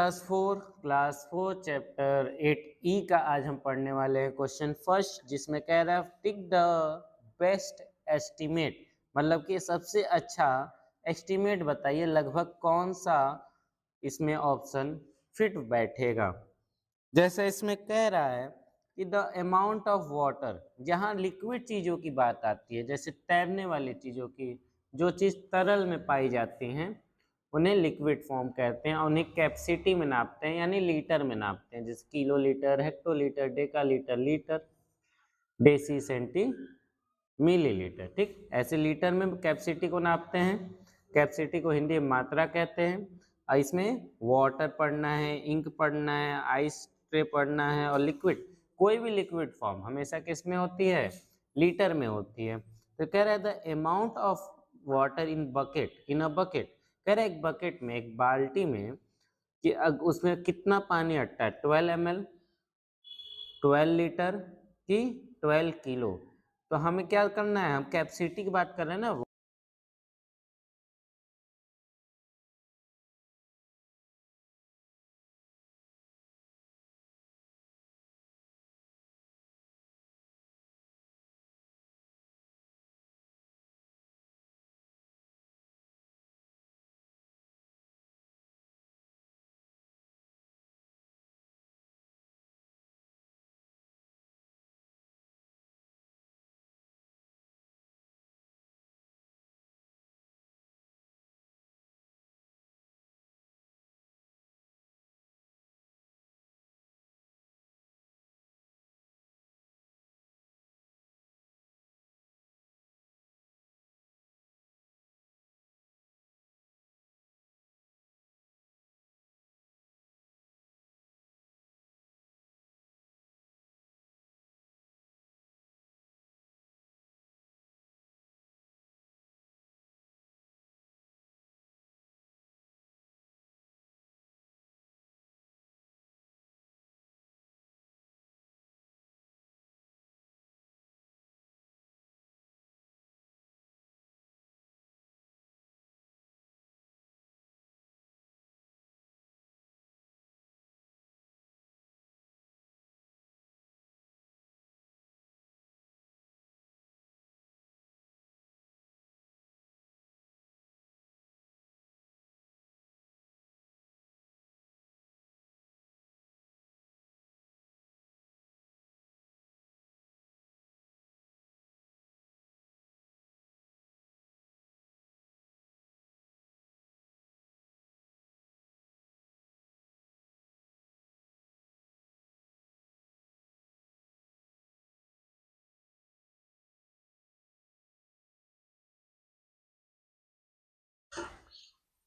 Class 4 chapter 8 का आज हम पढ़ने वाले हैं क्वेश्चन फर्स्ट, जिसमें कह रहा है टिक द बेस्ट एस्टीमेट, मतलब कि सबसे अच्छा एस्टीमेट बताइए, लगभग कौन सा इसमें ऑप्शन फिट बैठेगा। जैसे इसमें कह रहा है कि द अमाउंट ऑफ वाटर, जहाँ लिक्विड चीज़ों की बात आती है, जैसे तैरने वाली चीज़ों की, जो चीज़ तरल में पाई जाती हैं उन्हें लिक्विड फॉर्म कहते हैं, और उन्हें कैपेसिटी में नापते हैं, यानी लीटर में नापते हैं, जैसे kilo litre, hectolitre, decalitre, litre, deci, centi, millilitre. ठीक, ऐसे लीटर में कैपेसिटी को नापते हैं। कैपेसिटी को हिंदी में मात्रा कहते हैं। और इसमें वाटर पढ़ना है, इंक पढ़ना है, आइस ट्रे पढ़ना है, और लिक्विड, कोई भी लिक्विड फॉर्म हमेशा किस में होती है, लीटर में होती है। तो कह रहा है the amount of water in bucket, in a bucket, कह रहा है एक बकेट में, एक बाल्टी में, कि उसमें कितना पानी अटता है, 12 ml, 12 लीटर की 12 किलो। तो हमें क्या करना है, हम कैपेसिटी की बात कर रहे हैं ना।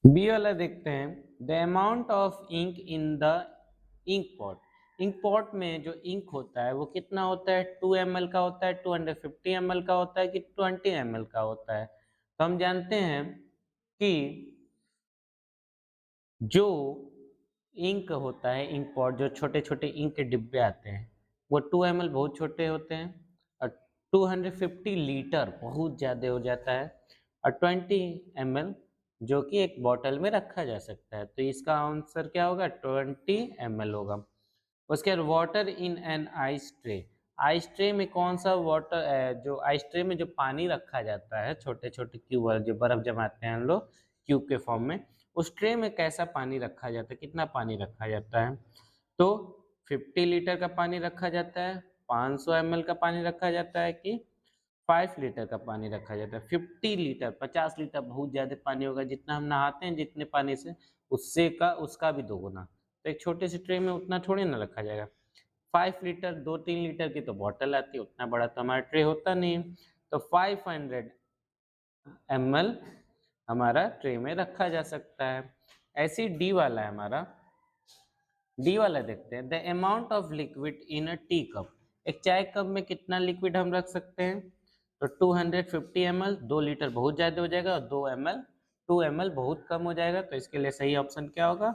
बी वाला देखते हैं, the amount of ink in the ink pot. Ink pot में जो इंक होता है वो कितना होता है, 2 ml का होता है, 250 ml का होता है, कि 20 ml का होता है। तो हम जानते हैं कि जो इंक होता है, इंक पॉट, जो छोटे छोटे इंक के डिब्बे आते हैं, वो 2 ml बहुत छोटे होते हैं, और 250 लीटर बहुत ज़्यादा हो जाता है, और 20 ml जो कि एक बॉटल में रखा जा सकता है। तो इसका आंसर क्या होगा, 20 ml होगा। उसके बाद water in an ice tray, ice tray में कौन सा वाटर, जो आइस ट्रे में जो पानी रखा जाता है, छोटे छोटे क्यूब, जो बर्फ जमाते हैं हम लोग क्यूब के फॉर्म में, उस ट्रे में कैसा पानी रखा जाता है, कितना पानी रखा जाता है। तो 50 लीटर का पानी रखा जाता है, 500 ml का पानी रखा जाता है, कि 5 लीटर का पानी रखा जाता है। 50 लीटर, 50 लीटर बहुत ज़्यादा पानी होगा, जितना हम नहाते हैं जितने पानी से, उससे का उसका भी दोगुना। तो एक छोटे से ट्रे में उतना थोड़ी ना रखा जाएगा। 5 लीटर, 2-3 लीटर की तो बॉटल आती है, उतना बड़ा तो हमारा ट्रे होता नहीं। तो 500 ml हमारा ट्रे में रखा जा सकता है। ऐसी डी वाला है हमारा, डी वाला देखते हैं, the amount of liquid in a tea cup, एक चाय कप में कितना लिक्विड हम रख सकते हैं। तो 250 ml, 2 लीटर बहुत ज़्यादा हो जाएगा, और 2 ml बहुत कम हो जाएगा। तो इसके लिए सही ऑप्शन क्या होगा,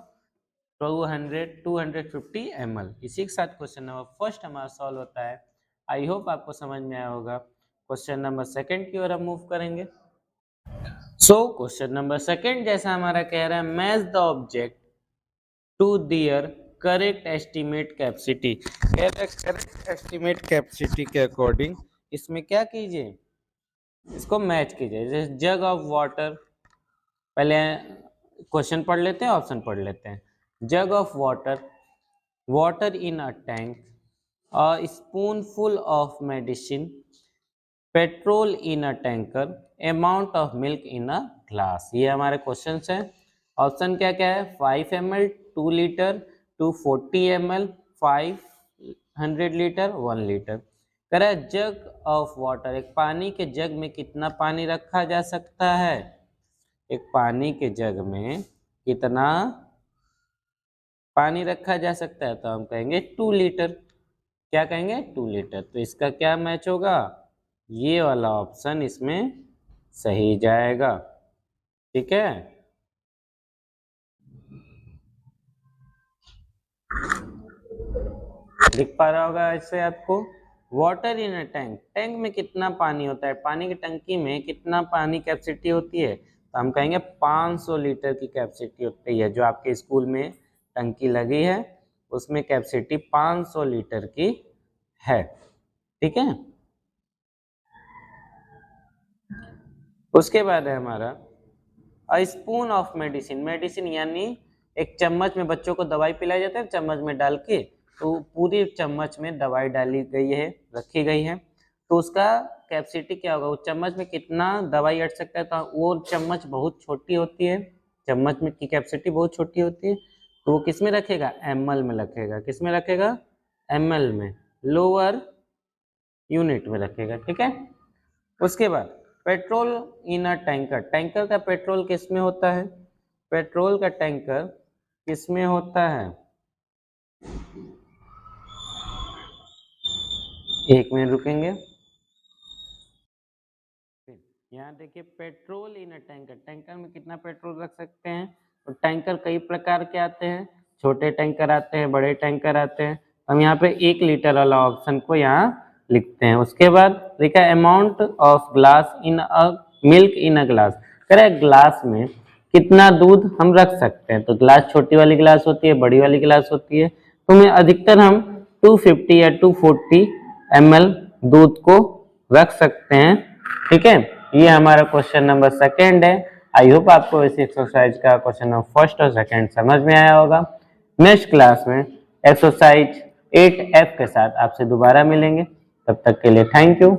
250 ml। इसी के साथ क्वेश्चन नंबर फर्स्ट हमारा सॉल्व होता है। आई होप आपको समझ में आया होगा। क्वेश्चन नंबर सेकंड की ओर हम मूव करेंगे। सो क्वेश्चन नंबर सेकंड जैसा हमारा कह रहा है, match the object to their correct estimate capacity. Correct estimate capacity के अकॉर्डिंग इसमें क्या कीजिए, इसको मैच कीजिए। जैसे जग ऑफ वाटर, पहले क्वेश्चन पढ़ लेते हैं, ऑप्शन पढ़ लेते हैं। Jug of water, water in a tank, a spoonful of medicine, petrol in a tanker, amount of milk in a glass. ये हमारे क्वेश्चन हैं। ऑप्शन क्या क्या है, 5 ml, 2 litre, 240 ml, 500 litre, 1 litre. कह रहा है जग ऑफ वाटर, एक पानी के जग में कितना पानी रखा जा सकता है। एक पानी के जग में कितना पानी रखा जा सकता है, तो हम कहेंगे 2 लीटर। क्या कहेंगे, 2 लीटर। तो इसका क्या मैच होगा, ये वाला ऑप्शन इसमें सही जाएगा। ठीक है, दिख पा रहा होगा इससे आपको। Water in a tank, tank में कितना पानी होता है, पानी की टंकी में कितना पानी कैपेसिटी होती है, तो हम कहेंगे 500 लीटर की कैपेसिटी होती है। जो आपके स्कूल में टंकी लगी है उसमें कैपेसिटी 500 लीटर की है। ठीक है, उसके बाद है हमारा a spoon of medicine. Medicine यानी एक चम्मच में बच्चों को दवाई पिलाई जाती है, चम्मच में डाल के, तो पूरी चम्मच में दवाई डाली गई है, रखी गई है, तो उसका कैपेसिटी क्या होगा, उस चम्मच में कितना दवाई अट सकता है। तो वो चम्मच बहुत छोटी होती है, चम्मच में की कैपेसिटी बहुत छोटी होती है, तो वो किस में रखेगा, ml में रखेगा। किस में रखेगा, ml में, लोअर यूनिट में रखेगा। ठीक है, उसके बाद petrol in a tanker, tanker का पेट्रोल किस में होता है, पेट्रोल का टैंकर किस में होता है, 1 मिनट रुकेंगे। यहाँ देखिए petrol in a tanker, tanker में कितना पेट्रोल रख सकते हैं। तो टैंकर कई प्रकार के आते हैं, छोटे टैंकर आते हैं, बड़े टैंकर आते हैं। हम यहाँ पे 1 लीटर वाला ऑप्शन को यहाँ लिखते हैं। उसके बाद देखा amount of glass in a milk in a glass, कह रहे ग्लास में कितना दूध हम रख सकते हैं। तो ग्लास छोटी वाली ग्लास होती है, बड़ी वाली ग्लास होती है, तो में अधिकतर हम 250 या 240 ml दूध को रख सकते हैं। ठीक है, ये हमारा क्वेश्चन नंबर 2 है। आई होप आपको इस एक्सरसाइज का क्वेश्चन नंबर 1 और 2 समझ में आया होगा। नेक्स्ट क्लास में एक्सरसाइज 8F के साथ आपसे दोबारा मिलेंगे। तब तक के लिए थैंक यू।